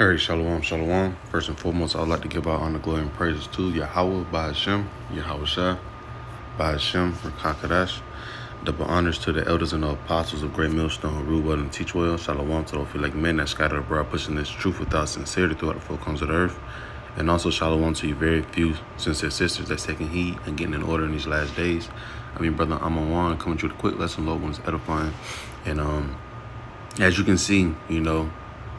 All right, shalom, shalom. First and foremost, I'd like to give our honor, glory, and praises to Yahweh, Bahashem, Yahweh Shah, Bahashem, Rakakadash. Double honors to the elders and the apostles of Great Millstone who rule well and teach well. Shalom to those like men that scattered abroad, pushing this truth without sincerity throughout the four corners of the earth. And also shalom to you very few sincere sisters that's taking heed and getting in order in these last days. I mean, brother, I'm on one coming through the quick lesson. Lord one's edifying. And as you can see,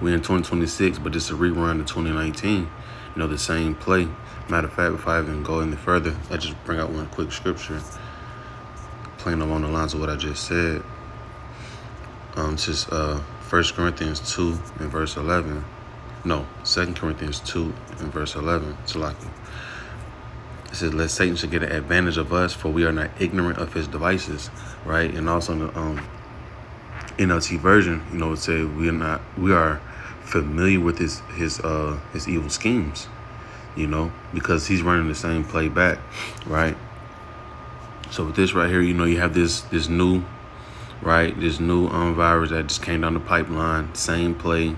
we're in 2026, but it's a rerun of 2019. The same play. Matter of fact, before I even go any further, I just bring out one quick scripture, playing along the lines of what I just said. This is 1 Corinthians 2 and verse 11. No, 2 Corinthians 2 and verse 11. Salaki. It says, "Lest Satan should get an advantage of us, for we are not ignorant of his devices," right? And also in the NLT version, it says we are familiar with his evil schemes, because he's running the same play back, right? So with this right here, you have this new virus that just came down the pipeline, same play,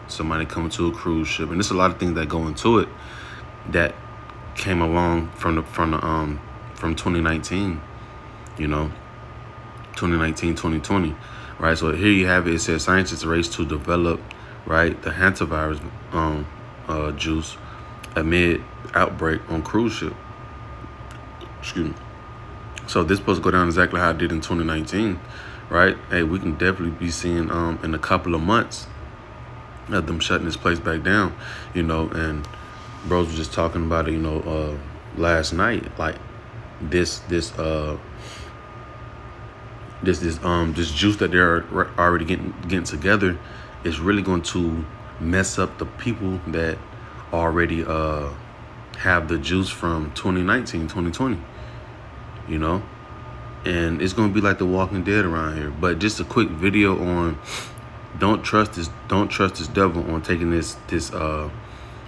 somebody coming to a cruise ship, and there's a lot of things that go into it that came along from 2019, 2019, 2020, right? So here you have it. It says scientists race to develop, right, the hantavirus juice amid outbreak on cruise ship. Excuse me. So this supposed to go down exactly how it did in 2019, right? Hey, we can definitely be seeing in a couple of months of them shutting this place back down, and bros was just talking about it, last night, like this juice that they're already getting together is really going to mess up the people that already have the juice from 2019, 2020, and it's going to be like The Walking Dead around here. But just a quick video on don't trust this devil on taking this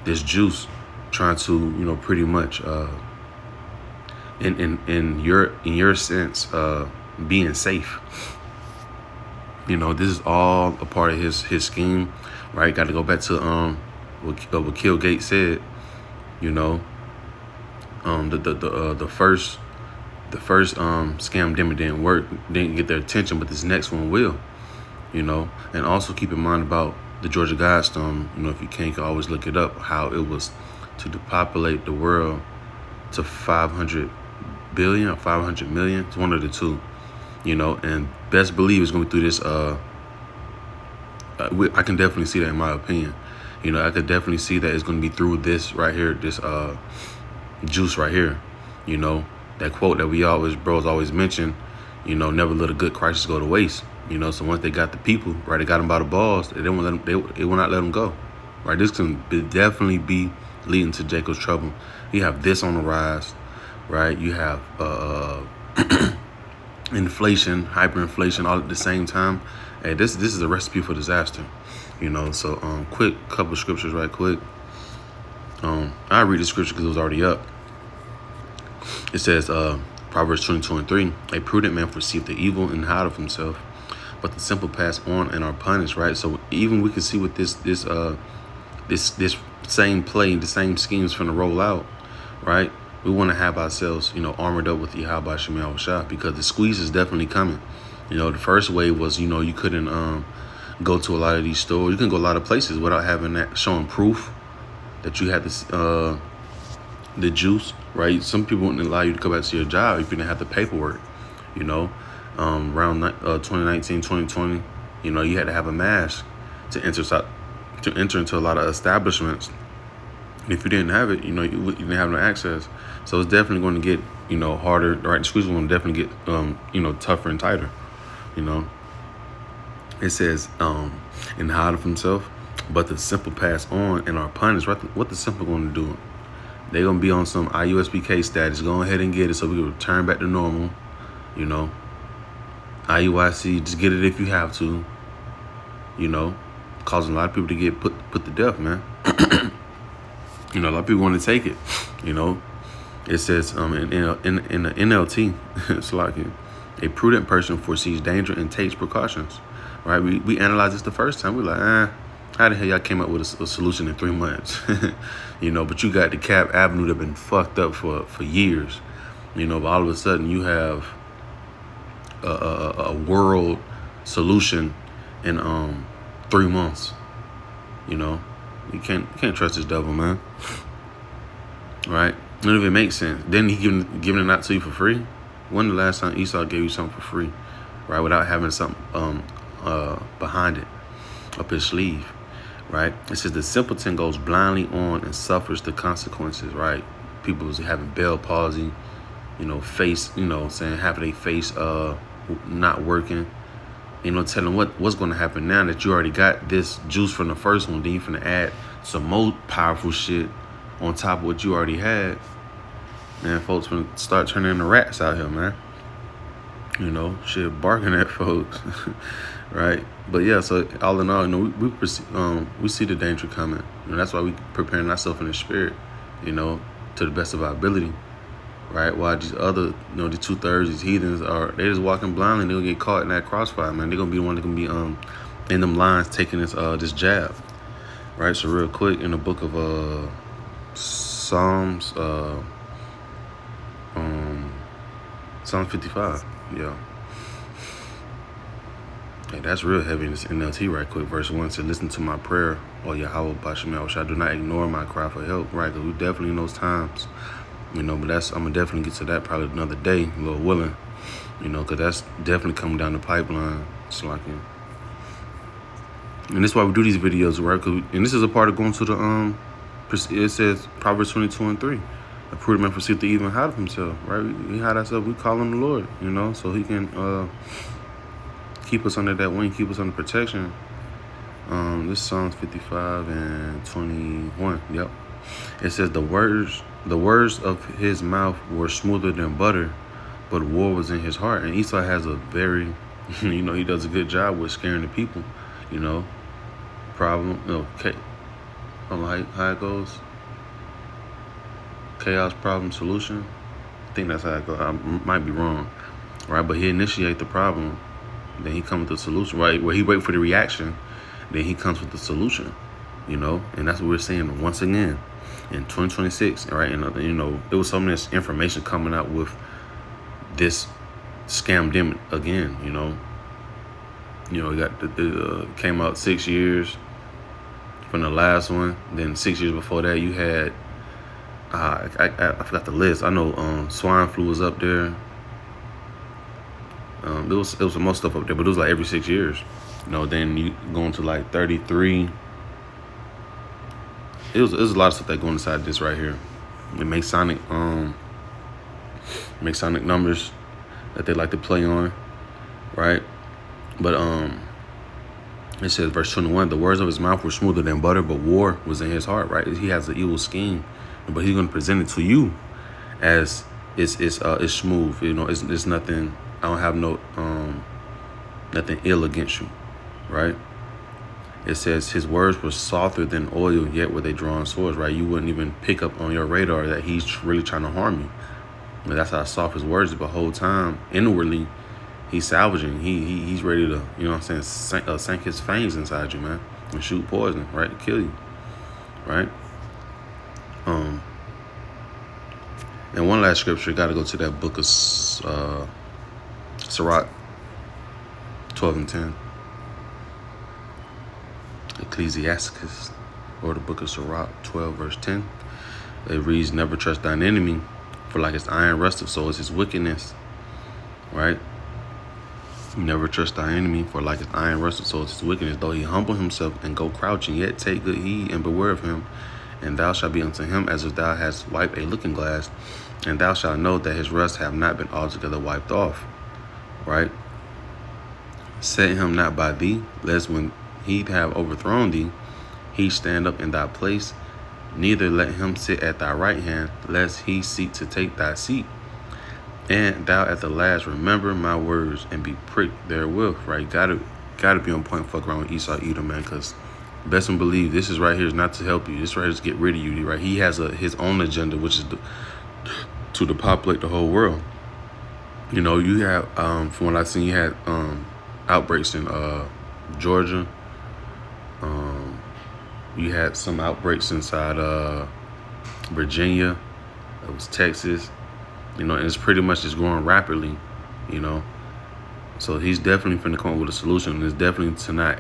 juice, trying to pretty much in your sense being safe. This is all a part of his scheme, right? Got to go back to what Kill Gates said. The first scam demo didn't work, didn't get their attention, but this next one will. And also keep in mind about the Georgia Guidestone. If you can always look it up, how it was to depopulate the world to 500 billion or 500 million. It's one of the two, and best believe it's going to be through this. I can definitely see that, in my opinion. I could definitely see that it's going to be through this right here, this juice right here. That quote that bros always mention, never let a good crisis go to waste. So once they got the people, right, they got them by the balls, they will not let them go. Right, this can definitely be leading to Jacob's trouble. You have this on the rise, right? You have inflation, hyperinflation, all at the same time. Hey, this is a recipe for disaster. So quick couple scriptures right quick. I read the scripture because it was already up. It says Proverbs 22:3, "A prudent man foreseeth the evil and hide of himself, but the simple pass on and are punished," right? So even we can see with this same play, the same schemes from the roll out, right? We want to have ourselves, armored up with Yahweh Shem Yahweh Shah, because the squeeze is definitely coming. The first wave was, you couldn't go to a lot of these stores. You can go a lot of places without having that, showing proof that you had this the juice, right? Some people wouldn't allow you to go back to your job if you didn't have the paperwork. Around 2019, 2020, you had to have a mask to enter into a lot of establishments. If you didn't have it, you didn't have no access. So it's definitely going to get, harder, right? The squeeze is going to definitely get, tougher and tighter. It says, "and hide of himself, but the simple pass on and are punished." Right? What the simple going to do? They're going to be on some IUSBK status. Go ahead and get it so we can return back to normal. IUIC, just get it if you have to. Causing a lot of people to get put to death, man. A lot of people want to take it. It says in the NLT, it's like a prudent person foresees danger and takes precautions. Right? We analyzed this the first time. We're like, How the hell y'all came up with a solution in 3 months? You know, but you got the Cap Avenue that been fucked up for years. You know, but all of a sudden you have a world solution in 3 months. You know, you can't trust this devil, man. Right? None of it makes sense. Didn't he giving it out to you for free? When the last time Esau gave you something for free, right? Without having something behind it, up his sleeve, right? It says the simpleton goes blindly on and suffers the consequences, right? People is having Bell palsy, you know, having their face not working. You know, telling what's going to happen now that you already got this juice from the first one. Then you finna add some more powerful shit on top of what you already had. Man, folks finna start turning into rats out here, man. You know, shit, barking at folks, right? But yeah, so all in all, you know, we see the danger coming. You know, that's why we preparing ourselves in the spirit, you know, to the best of our ability. Right, while these other, you know, the 2/3, these heathens they just walking blindly. They'll get caught in that crossfire, man. They're gonna be the one that can be in them lines taking this jab. Right. So real quick, in the book of Psalms, Psalm 55. Yeah. Hey, that's real heavy in this NLT right quick. Verse 1 said, "Listen to my prayer, O Yahweh Bashem, which I do not ignore my cry for help." Right, because we definitely in those times. You know, but I'm going to definitely get to that probably another day, Lord willing. You know, because that's definitely coming down the pipeline. It's like, and that's why we do these videos, right? And this is a part of going to the, it says Proverbs 22:3. A prudent man foreseeth to even hide himself, right? We hide ourselves, we call on the Lord, you know, so he can keep us under that wing, keep us under protection. This is Psalms 55:21. Yep. It says the words of his mouth were smoother than butter, but war was in his heart. And Esau has a very, you know, he does a good job with scaring the people, you know. Problem, okay. I don't know how it goes. Chaos, problem, solution. I think that's how it goes. I might be wrong, right? But he initiate the problem, then he comes with the solution, right? Where he wait for the reaction, then he comes with the solution, you know. And that's what we're seeing once again in 2026, right? And you know, there was so much information coming out with this scam again, you know. You know, it came out 6 years from the last one. Then 6 years before that, you had I forgot the list. I know swine flu was up there. There was some more stuff up there, but it was like every 6 years. You know, then you going to like 33. It was a lot of stuff that go inside this right here. The Masonic numbers that they like to play on, right? But it says verse 21, the words of his mouth were smoother than butter, but war was in his heart, right? He has an evil scheme, but he's gonna present it to you as it's smooth. You know, it's nothing. I don't have no nothing ill against you, right? It says his words were softer than oil, yet were they drawn swords, right? You wouldn't even pick up on your radar that he's really trying to harm you. And that's how soft his words is. But the whole time, inwardly, he's salvaging. He's ready to, you know what I'm saying, sink his fangs inside you, man, and shoot poison, right, to kill you, right? And one last scripture, got to go to that book of Sirach 12:10. Ecclesiasticus, or the book of Sirach 12 verse 10. It reads, never trust thine enemy, for like his iron rusteth, so is his wickedness, right? Never trust thy enemy, for like his iron rusteth, so is his wickedness. Though he humble himself and go crouching, yet take good heed and beware of him. And thou shalt be unto him as if thou hast wiped a looking glass, and thou shalt know that his rust have not been altogether wiped off, right? Set him not by thee, lest when he have overthrown thee, he stand up in thy place. Neither let him sit at thy right hand, lest he seek to take thy seat. And thou at the last remember my words and be pricked therewith, right? Gotta be on point. Fuck around with Esau Edom, man, because best and believe this is right here is not to help you. This right here is to get rid of you, right? He has his own agenda, which is to depopulate the whole world. You know, you have from what I've seen, you had outbreaks in Georgia, You had some outbreaks inside Virginia. It was Texas. And it's pretty much just growing rapidly. So he's definitely finna come up with a solution. It's definitely to not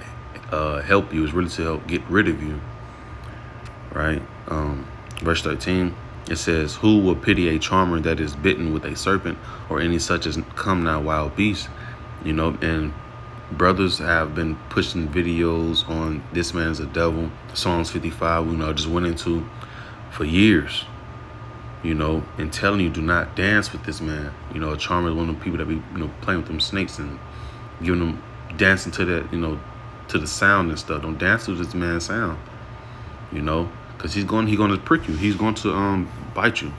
help you. It's really to help get rid of you. Right? Verse 13, it says, "Who will pity a charmer that is bitten with a serpent, or any such as come now wild beasts?" And brothers have been pushing videos on this man is a devil. Psalms 55, just went into for years, and telling you do not dance with this man. A charmer is one of the people that be, playing with them snakes and giving them dancing to that, to the sound and stuff. Don't dance to this man's sound, because he's going to prick you. He's going to bite you,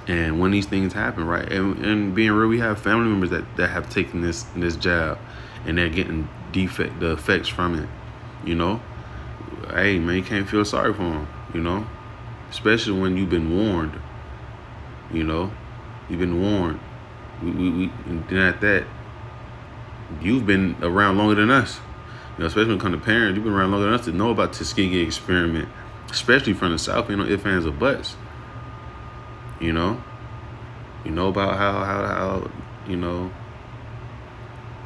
And when these things happen, right, and being real, we have family members that have taken this jab, and they're getting the effects from it. Hey man, you can't feel sorry for them. Especially when you've been warned. You've been warned. We and then at that, you've been around longer than us. Especially when it comes to parents, you've been around longer than us to know about Tuskegee experiment, especially from the South. Ifs, ands, or buts. You know about how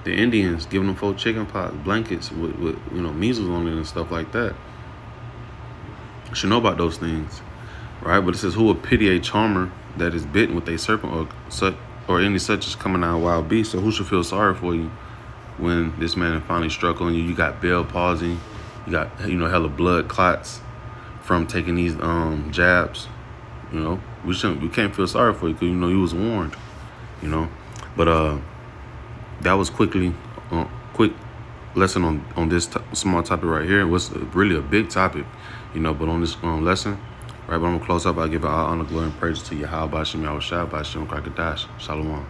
the Indians giving them 4 chicken pox blankets with measles on it and stuff like that. You should know about those things, right? But it says, "Who will pity a charmer that is bitten with a serpent or any such as coming out of wild beast?" So who should feel sorry for you when this man finally struck on you? You got Bell palsy, you got hella blood clots from taking these jabs. We can't feel sorry for you because you was warned. But that was quick lesson on this small topic right here. It was really a big topic, but on this lesson, right? But I'm gonna close up. I give all honor, glory, and praise to Yahweh, Bashem, Yahushua, Bashem, Krakadash, Shalom.